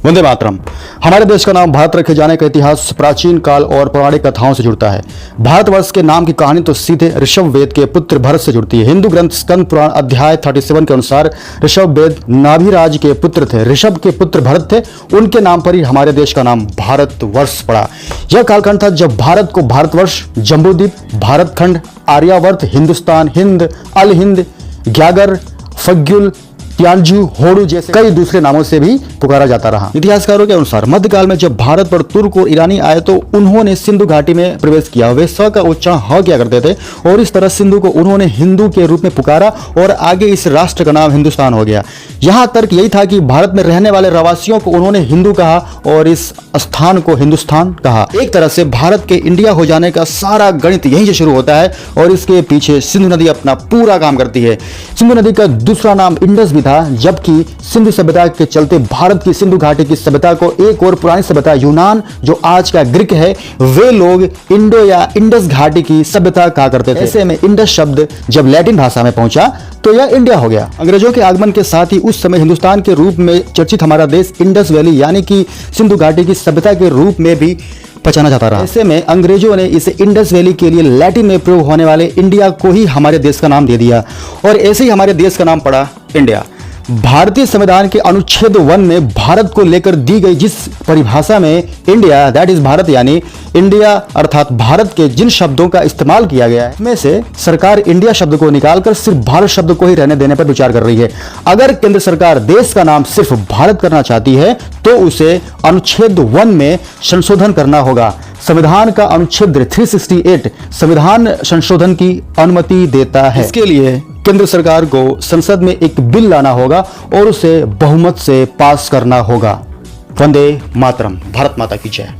वंदे मातरम। हमारे देश का नाम भारत रखे जाने का इतिहास प्राचीन काल और पौराणिक कथाओं से जुड़ता है। भारतवर्ष के नाम की कहानी तो सीधे ऋषभ वेद के पुत्र भरत से जुड़ती है। हिंदू ग्रंथ स्कंद पुराण अध्याय 37 के अनुसार ऋषभ वेद नाभिराज के पुत्र थे। ऋषभ के पुत्र भरत थे, उनके नाम पर ही हमारे देश का नाम भारतवर्ष पड़ा। यह कालखंड था जब भारत को भारतवर्ष, जम्बूद्वीप, भारतखंड, आर्यावर्त, हिंदुस्तान, हिंद, अल हिंद, ग्यागर, फग्युल, प्यांजू, होड़ू जैसे कई दूसरे नामों से भी पुकारा जाता रहा। इतिहासकारों के अनुसार मध्यकाल में जब भारत पर तुर्क और ईरानी आए तो उन्होंने सिंधु घाटी में प्रवेश किया। वे स का उच्चारण ह किया करते थे और इस तरह सिंधु को उन्होंने हिंदू के रूप में पुकारा और आगे इस राष्ट्र का नाम हिंदुस्तान हो गया। यहाँ तर्क यही था कि भारत में रहने वाले प्रवासियों को उन्होंने हिंदू कहा और इस स्थान को हिंदुस्तान कहा। एक तरह से भारत के इंडिया हो जाने का सारा गणित यहीं से शुरू होता है और इसके पीछे सिंधु नदी अपना पूरा काम करती है। सिंधु नदी का दूसरा नाम इंडस भी था, जबकि सिंधु सभ्यता के चलते भारत की सिंधु घाटी की सभ्यता को एक और पुरानी सभ्यता यूनान, जो आज का ग्रीक है, वे लोग इंडो या इंडस घाटी की सभ्यता कहा करते थे। ऐसे में इंडस शब्द जब लैटिन भाषा में पहुंचा तो यह इंडिया हो गया। अंग्रेजों के आगमन के साथ ही उस समय हिंदुस्तान के रूप में चर्चित हमारा देश इंडस वैली यानी कि सिंधु घाटी की सभ्यता के रूप में भी पहचाना जाता रहा। ऐसे में अंग्रेजों ने इसे इंडस वैली के लिए लैटिन में प्रयोग होने वाले इंडिया को ही हमारे देश का नाम दे दिया और ऐसे ही हमारे देश का नाम पड़ा इंडिया। भारतीय संविधान के अनुच्छेद 1 में भारत को लेकर दी गई जिस परिभाषा में इंडिया दैट इज भारत यानी इंडिया अर्थात भारत के जिन शब्दों का इस्तेमाल किया गया है, उसमें से सरकार इंडिया शब्द को निकालकर सिर्फ भारत शब्द को ही रहने देने पर विचार कर रही है। अगर केंद्र सरकार देश का नाम सिर्फ भारत करना चाहती है तो उसे अनुच्छेद 1 में संशोधन करना होगा। संविधान का अनुच्छेद 368 संविधान संशोधन की अनुमति देता है। इसके लिए केंद्र सरकार को संसद में एक बिल लाना होगा और उसे बहुमत से पास करना होगा। वंदे मातरम। भारत माता की जय।